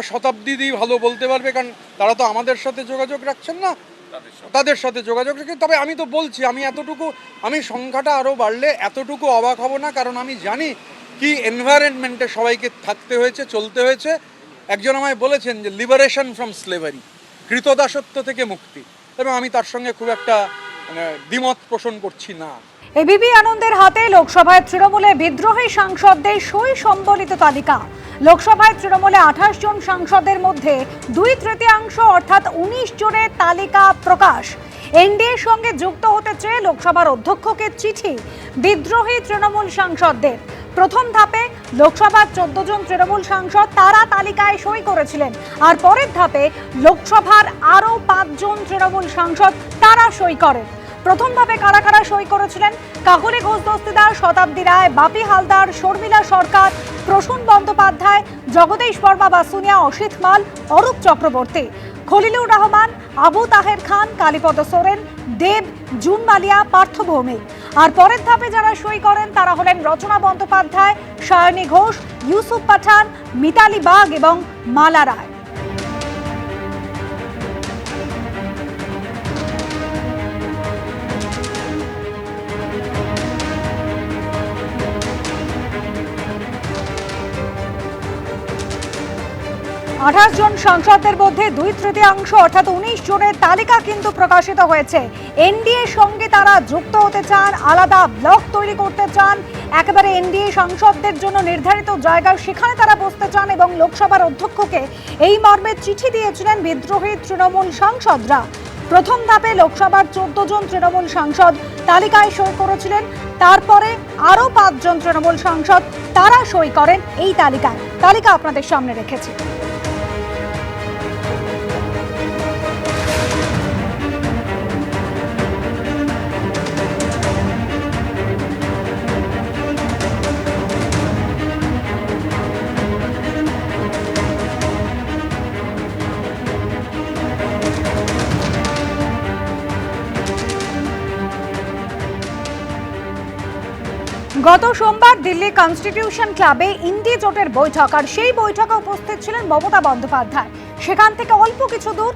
শতাব্দী ভালো বলতে পারবে, কারণ তারা তো আমাদের সাথে যোগাযোগ রাখছেন না, তাদের সাথে যোগাযোগ রেখে। তবে আমি তো বলছি, আমি সংখ্যাটা আরও বাড়লে এতটুকু অবাক হব না, কারণ আমি জানি কি এনভায়রনমেন্টে সবাইকে থাকতে হয়েছে, চলতে হয়েছে। একজন আমায় বলেছেন যে লিবারেশন ফ্রম স্লেভারি, কৃতদাসত্ব থেকে মুক্তি, এবং আমি তার সঙ্গে খুব একটা দ্বিমত পোষণ করছি না। এবিপি আনন্দের হাতে লোকসভায় তৃণমূলে বিদ্রোহী সাংসদদের সই সম্বলিত তালিকা। লোকসভায় তৃণমূলে 28 জন সাংসদের মধ্যে 2/3 অর্থাৎ 19 জনের তালিকা প্রকাশ। এনডিএর সঙ্গে যুক্ত হতে চেয়ে লোকসভার অধ্যক্ষকে চিঠি বিদ্রোহী তৃণমূল সাংসদদের। প্রথম ধাপে লোকসভার 14 জন তৃণমূল সাংসদ তারা তালিকায় সই করেছিলেন, আর পরের ধাপে লোকসভার আরও 5 জন তৃণমূল সাংসদ তারা সই করেন। প্রথম ধাপে কারা কারা সই করেছিলেন? কাকলি ঘোষ দস্তিদার, শতাব্দী রায়, বাপি হালদার, শর্মিলা সরকার, প্রসূন বন্দ্যোপাধ্যায়, জগদীশ বর্মা বাসুনিয়া, অসিত মাল, অরূপ চক্রবর্তী, খলিলুর রহমান, আবু তাহের খান, কালীপদ সোরেন, দেব, জুন মালিয়া, পার্থ ভৌমিক। আর পরের ধাপে যারা সই করেন তারা হলেন রচনা বন্দ্যোপাধ্যায়, সায়নী ঘোষ, ইউসুফ পাঠান, মিতালি বাগ এবং মালা রায়। 28 জন সাংসদদের মধ্যে 2/3 অর্থাৎ 19 জনের তালিকা কিন্তু প্রকাশিত হয়েছে। এনডিএ সঙ্গে তারা যুক্ত হতে চান, আলাদা ব্লক তৈরি করতে চান, একেবারে এনডিএ সাংসদদের জন্য নির্ধারিত জায়গা সেখানে তারা বসতে চান, এবং লোকসভার অধ্যক্ষকে এই মর্মে চিঠি দিয়েছিলেন বিদ্রোহী তৃণমূল সাংসদরা। প্রথম ধাপে লোকসভার 14 জন তৃণমূল সাংসদ তালিকায় সই করেছিলেন, তারপরে আরও 5 জন তৃণমূল সাংসদ তারা সই করেন এই তালিকায়। তালিকা আপনাদের সামনে রেখেছি। গত সোমবার দিল্লি কনস্টিটিউশন ক্লাবে ইন্ডি জোটের বৈঠক, আর সেই বৈঠকে উপস্থিত ছিলেন মমতা বন্দ্যোপাধ্যায়। সেখান থেকে অল্প কিছু দূর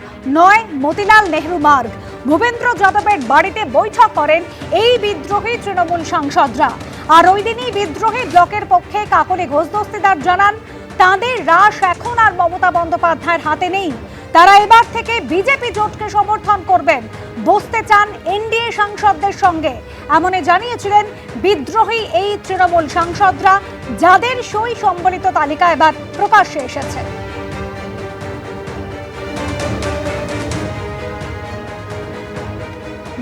মতিলাল নেহরু মার্গ, ভূপেন্দ্র যাদবের বাড়িতে বৈঠক করেন এই বিদ্রোহী তৃণমূল সাংসদরা। আর ওই দিনই বিদ্রোহী ব্লকের পক্ষে কাকলি ঘোষ দস্তিদার জানান, তাঁদের রাশ এখন আর মমতা বন্দ্যোপাধ্যায়ের হাতে নেই। তারা এবার থেকে বিজেপি জোটকে সমর্থন করবেন, বসতে চান এনডিএ সাংসদদের সঙ্গে, এমনই জানিয়েছিলেন বিদ্রোহী এই তৃণমূল সাংসদরা, যাদের সই সম্বলিত তালিকা এবার প্রকাশ্যে এসেছে।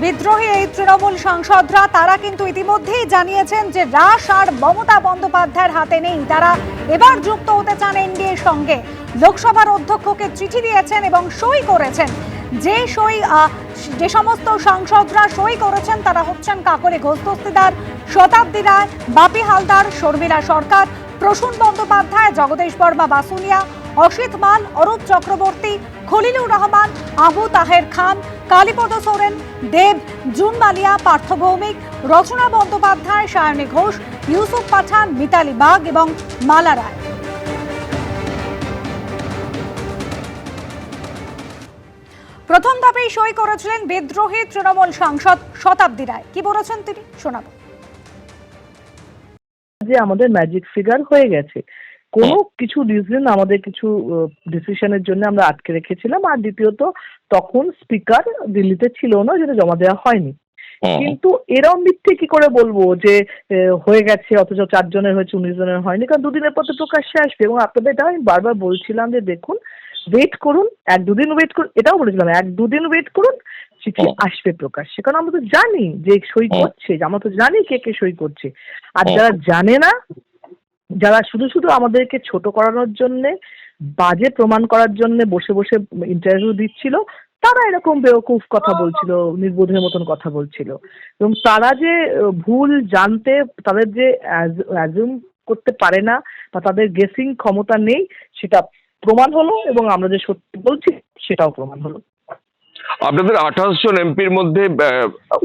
বিদ্রোহী এই তৃণমূল সাংসদরা তারা কিন্তু ইতিমধ্যেই জানিয়েছেন যে রাশ আর মমতা বন্দ্যোপাধ্যায়ের হাতে নেই, তারা এবার যুক্ত হতে চান এনডিএর সঙ্গে। লোকসভার অধ্যক্ষকে চিঠি দিয়েছেন এবং সই করেছেন। যে সমস্ত সাংসদরা সই করেছেন তারা হচ্ছেন কাকলি ঘোষ দস্তিদার, শতাব্দী রায়, বাপি হালদার, শর্মিলা সরকার, প্রসূন বন্দ্যোপাধ্যায়, জগদীশ বর্মা বাসুনিয়া, অসিত মাল, অরূপ চক্রবর্তী, খলিলুর রহমান, আবু তাহের খান, কালীপদ সোরেন, দেব, জুন মালিয়া, পার্থ ভৌমিক, রচনা বন্দ্যোপাধ্যায়, সায়নী ঘোষ, ইউসুফ পাঠান, মিতালি বাগ এবং মালা রায়। প্রথম ধাপেই সই করেছিলেন বিদ্রোহী তৃণমূল সাংসদ শতাব্দী রায়। কি বলেছেন তিনি, শোনাবো। যে আমাদের ম্যাজিক ফিগার হয়ে গেছে, কোনো কিছু রিজন আমাদের কিছু ডিসিশনের জন্য আমরা আটকে রেখেছিলাম, আর দ্বিতীয়ত তখন স্পিকার দিল্লিতে ছিল না, যেটা জমা দেওয়া হয়নি। কিন্তু এরম মিথ্যে কি করে বলবো যে হয়ে গেছে অথচ 4 জনের হয়েছে 19 জনের হয়নি, কারণ দুদিনের পর তো প্রকাশ্যে আসবে। এবং আপনাদের এটা আমি বারবার বলছিলাম যে দেখুন, ওয়েট করুন, 1-2 দিন ওয়েট করুন, এটাও বলেছিলাম 1-2 দিন ওয়েট করুন, চিঠি আসবে প্রকাশ্যে। কারণ আমরা তো জানি যে সই করছে, আমরা তো জানি কে কে সই করছে। আর যারা জানে না, যারা শুধু শুধু আমাদেরকে ছোট করানোর জন্য, বাজে প্রমাণ করার জন্য বসে বসে ইন্টারভিউ দিচ্ছিল, তারা এরকম বেওকুফ কথা বলছিল, নির্বোধের মতন কথা বলছিল। এবং তারা যে ভুল জানতে, তাদের যে অ্যাজুম করতে পারে না বা তাদের গেসিং ক্ষমতা নেই, সেটা প্রমাণ হলো, এবং আমরা যে সত্যি বলছি সেটাও প্রমাণ হলো। আপনাদের 28 জন এমপির মধ্যে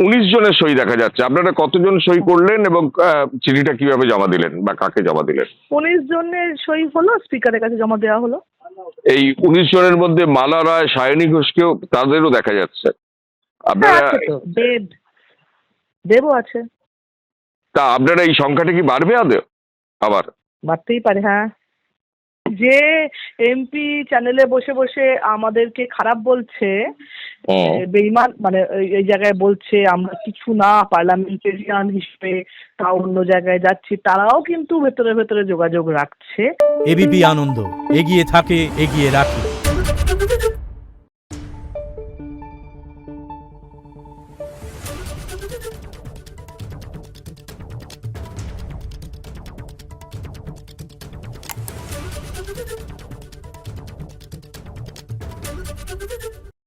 19 জনের সই দেখা যাচ্ছে, আপনারা কতজন সই করলেন এবং চিঠিটা কিভাবে জমা দিলেন বা কাকে জমা দিলেন? 19 জনের সই হলো, স্পিকারের কাছে জমা দেওয়া হলো। এই 19 জনের মধ্যে মালা রায়, সায়নী ঘোষকেও তাদেরও দেখা যাচ্ছে। হ্যাঁ, আপনারা আছে তো, দেবও আছে। তা আপনারা এই সংখ্যাটা কি বাড়বে আবার? বাড়তেই পারে, হ্যাঁ। যে এমপি চ্যানেলে বসে বসে আমাদেরকে খারাপ বলছে, বেইমান, মানে এই জায়গায় বলছে আমরা কিছু না, পার্লামেন্টেরিয়ান হিসেবে তাও অন্য জায়গায় যাচ্ছি, তারাও কিন্তু ভেতরে ভেতরে যোগাযোগ রাখছে। এবিপি আনন্দ, এগিয়ে থাকে, এগিয়ে রাখে।